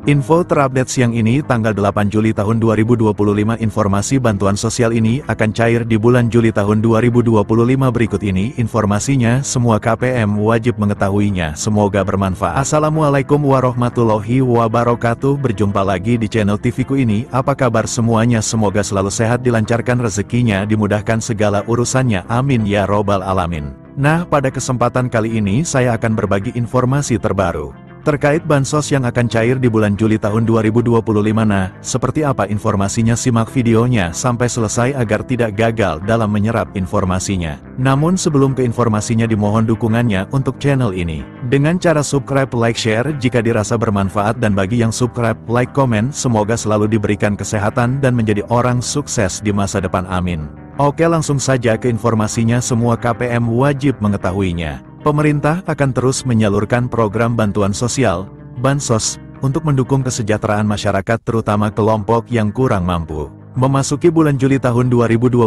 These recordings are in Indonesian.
Info terupdate siang ini tanggal 8 Juli tahun 2025. Informasi bantuan sosial ini akan cair di bulan Juli tahun 2025. Berikut ini informasinya, semua KPM wajib mengetahuinya. Semoga bermanfaat. Assalamualaikum warahmatullahi wabarakatuh. Berjumpa lagi di channel TV-ku ini. Apa kabar semuanya? Semoga selalu sehat, dilancarkan rezekinya, dimudahkan segala urusannya. Amin ya robbal alamin. Nah, pada kesempatan kali ini saya akan berbagi informasi terbaru terkait bansos yang akan cair di bulan Juli tahun 2025. Nah, seperti apa informasinya? Simak videonya sampai selesai agar tidak gagal dalam menyerap informasinya. Namun sebelum ke informasinya, dimohon dukungannya untuk channel ini dengan cara subscribe, like, share jika dirasa bermanfaat, dan bagi yang subscribe, like, komen, semoga selalu diberikan kesehatan dan menjadi orang sukses di masa depan. Amin. Oke, langsung saja ke informasinya. Semua KPM wajib mengetahuinya. Pemerintah akan terus menyalurkan program bantuan sosial, bansos, untuk mendukung kesejahteraan masyarakat terutama kelompok yang kurang mampu. Memasuki bulan Juli tahun 2025,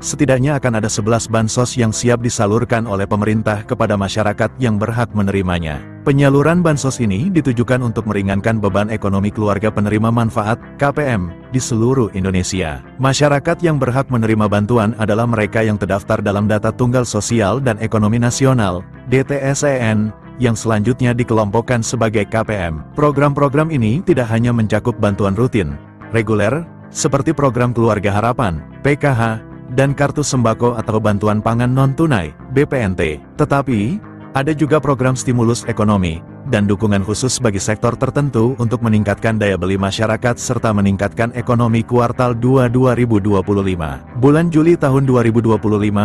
setidaknya akan ada 11 bansos yang siap disalurkan oleh pemerintah kepada masyarakat yang berhak menerimanya. Penyaluran bansos ini ditujukan untuk meringankan beban ekonomi keluarga penerima manfaat KPM di seluruh Indonesia. Masyarakat yang berhak menerima bantuan adalah mereka yang terdaftar dalam Data Tunggal Sosial dan Ekonomi Nasional (DTSEN), yang selanjutnya dikelompokkan sebagai KPM. Program-program ini tidak hanya mencakup bantuan rutin, reguler, seperti program Keluarga Harapan, PKH, dan Kartu Sembako atau Bantuan Pangan Non-Tunai, BPNT. Tetapi, ada juga program stimulus ekonomi, dan dukungan khusus bagi sektor tertentu untuk meningkatkan daya beli masyarakat serta meningkatkan ekonomi kuartal 2 2025. Bulan Juli tahun 2025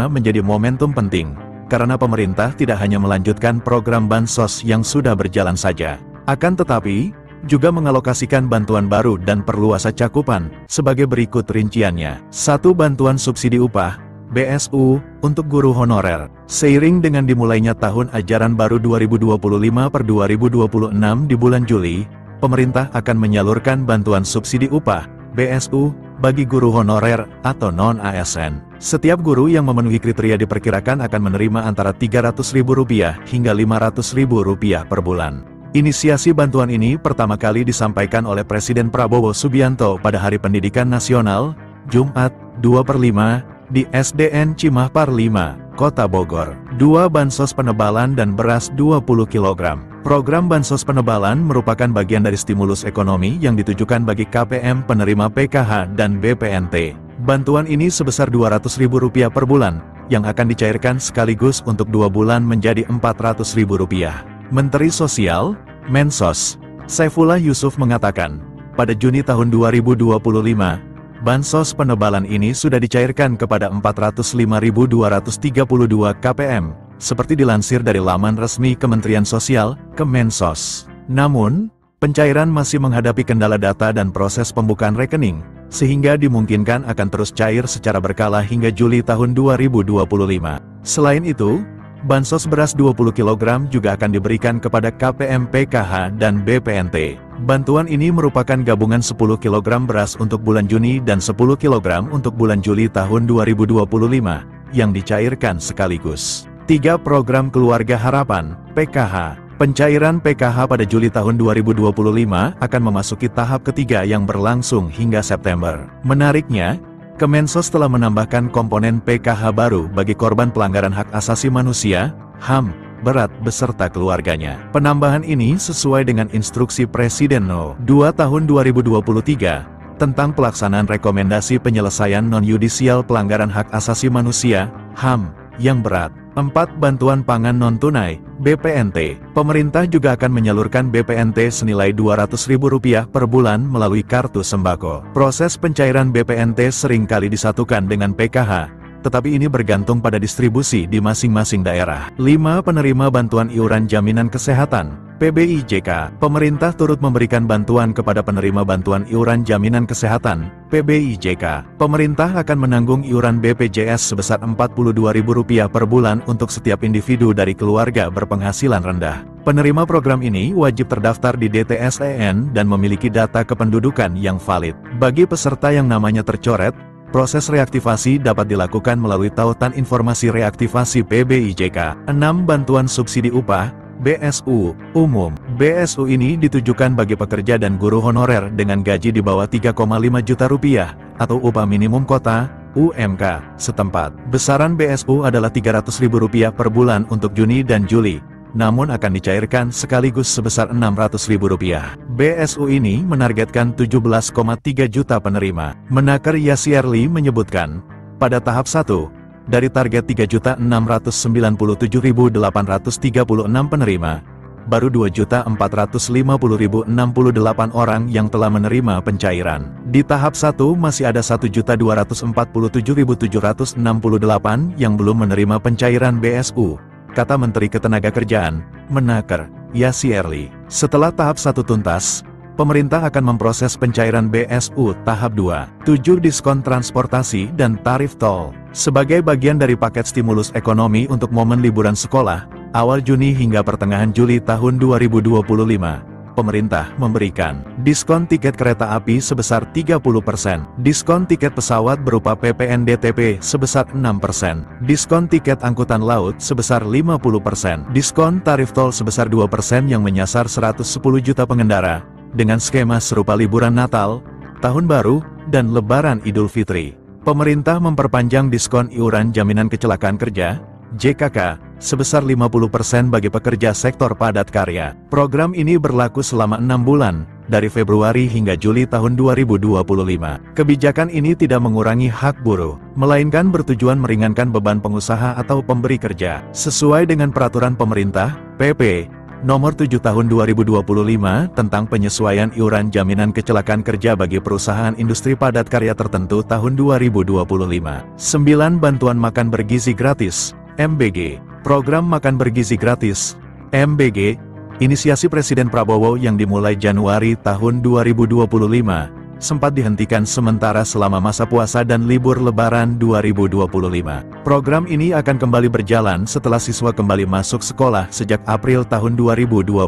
menjadi momentum penting, karena pemerintah tidak hanya melanjutkan program bansos yang sudah berjalan saja, akan tetapi juga mengalokasikan bantuan baru dan perluasan cakupan, sebagai berikut rinciannya. 1. Bantuan subsidi upah, BSU, untuk guru honorer. Seiring dengan dimulainya tahun ajaran baru 2025/2026 di bulan Juli, pemerintah akan menyalurkan bantuan subsidi upah, BSU, bagi guru honorer atau non-ASN. Setiap guru yang memenuhi kriteria diperkirakan akan menerima antara Rp300.000 hingga Rp500.000 per bulan. Inisiasi bantuan ini pertama kali disampaikan oleh Presiden Prabowo Subianto pada Hari Pendidikan Nasional, Jumat, 2/5, di SDN Cimahpar 5, Kota Bogor. 2. Bansos penebalan dan beras 20 kg. Program bansos penebalan merupakan bagian dari stimulus ekonomi yang ditujukan bagi KPM penerima PKH dan BPNT. Bantuan ini sebesar Rp200.000 per bulan, yang akan dicairkan sekaligus untuk 2 bulan menjadi Rp400.000. Menteri Sosial, Mensos, Saifullah Yusuf mengatakan, pada Juni tahun 2025, bansos penebalan ini sudah dicairkan kepada 405.232 KPM, seperti dilansir dari laman resmi Kementerian Sosial, Kemensos. Namun, pencairan masih menghadapi kendala data dan proses pembukaan rekening, sehingga dimungkinkan akan terus cair secara berkala hingga Juli tahun 2025. Selain itu, bansos beras 20 kg juga akan diberikan kepada KPM PKH dan BPNT. Bantuan ini merupakan gabungan 10 kg beras untuk bulan Juni dan 10 kg untuk bulan Juli tahun 2025, yang dicairkan sekaligus. 3. Program Keluarga Harapan, PKH. Pencairan PKH pada Juli tahun 2025 akan memasuki tahap ketiga yang berlangsung hingga September. Menariknya, Kemensos telah menambahkan komponen PKH baru bagi korban pelanggaran hak asasi manusia, HAM, berat beserta keluarganya. Penambahan ini sesuai dengan instruksi Presiden No. 2 tahun 2023, tentang pelaksanaan rekomendasi penyelesaian non-yudisial pelanggaran hak asasi manusia, HAM, yang berat. 4. Bantuan pangan non-tunai, BPNT. Pemerintah juga akan menyalurkan BPNT senilai Rp200.000 per bulan melalui Kartu Sembako. Proses pencairan BPNT seringkali disatukan dengan PKH, tetapi ini bergantung pada distribusi di masing-masing daerah. 5. Penerima bantuan iuran jaminan kesehatan, PBIJK. Pemerintah turut memberikan bantuan kepada penerima bantuan iuran jaminan kesehatan, PBIJK. Pemerintah akan menanggung iuran BPJS sebesar Rp42.000 per bulan untuk setiap individu dari keluarga berpenghasilan rendah. Penerima program ini wajib terdaftar di DTSEN dan memiliki data kependudukan yang valid. Bagi peserta yang namanya tercoret, proses reaktivasi dapat dilakukan melalui tautan informasi reaktivasi PBIJK. 6. Bantuan subsidi upah, BSU, umum. BSU ini ditujukan bagi pekerja dan guru honorer dengan gaji di bawah 3,5 juta rupiah, atau upah minimum kota, UMK, setempat. Besaran BSU adalah Rp300.000 per bulan untuk Juni dan Juli, namun akan dicairkan sekaligus sebesar Rp600.000. BSU ini menargetkan 17,3 juta penerima. Menaker Yasierli menyebutkan, pada tahap 1, dari target 3.697.836 penerima, baru 2.450.068 orang yang telah menerima pencairan. Di tahap 1 masih ada 1.247.768 yang belum menerima pencairan BSU, kata Menteri Ketenagakerjaan, Menaker Yasierli. Setelah tahap 1 tuntas, pemerintah akan memproses pencairan BSU tahap 2. 7 diskon transportasi dan tarif tol. Sebagai bagian dari paket stimulus ekonomi untuk momen liburan sekolah, awal Juni hingga pertengahan Juli tahun 2025, pemerintah memberikan diskon tiket kereta api sebesar 30%, diskon tiket pesawat berupa PPNDTP sebesar 6%, diskon tiket angkutan laut sebesar 50%, diskon tarif tol sebesar 2% yang menyasar 110 juta pengendara, dengan skema serupa liburan Natal, Tahun Baru, dan Lebaran Idul Fitri. Pemerintah memperpanjang diskon iuran jaminan kecelakaan kerja, JKK, sebesar 50% bagi pekerja sektor padat karya. Program ini berlaku selama 6 bulan, dari Februari hingga Juli tahun 2025. Kebijakan ini tidak mengurangi hak buruh, melainkan bertujuan meringankan beban pengusaha atau pemberi kerja. Sesuai dengan peraturan pemerintah, PP, Nomor 7 Tahun 2025 tentang penyesuaian iuran jaminan kecelakaan kerja bagi perusahaan industri padat karya tertentu tahun 2025. 9. Bantuan makan bergizi gratis, MBG. Program makan bergizi gratis, MBG, inisiasi Presiden Prabowo yang dimulai Januari tahun 2025, sempat dihentikan sementara selama masa puasa dan libur Lebaran 2025. Program ini akan kembali berjalan setelah siswa kembali masuk sekolah sejak April tahun 2025.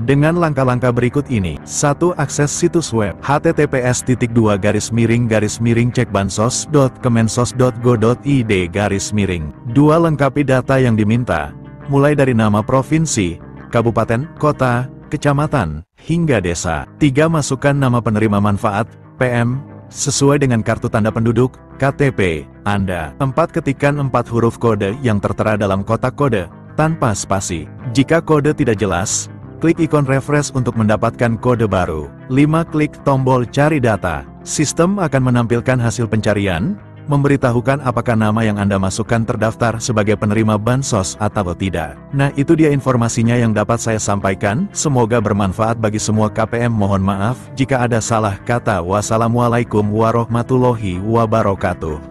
Dengan langkah-langkah berikut ini: 1. Akses situs web https://cekbansos.kemensos.go.id. 2. Lengkapi data yang diminta, mulai dari nama provinsi, kabupaten, kota, kecamatan, hingga desa. 3. Masukkan nama penerima manfaat, PM, sesuai dengan kartu tanda penduduk, KTP, Anda. 4. Ketikkan 4 huruf kode yang tertera dalam kotak kode, tanpa spasi. Jika kode tidak jelas, klik ikon refresh untuk mendapatkan kode baru. 5. Klik tombol cari data. Sistem akan menampilkan hasil pencarian, memberitahukan apakah nama yang Anda masukkan terdaftar sebagai penerima bansos atau tidak. Nah, itu dia informasinya yang dapat saya sampaikan. Semoga bermanfaat bagi semua KPM. Mohon maaf jika ada salah kata. Wassalamualaikum warahmatullahi wabarakatuh.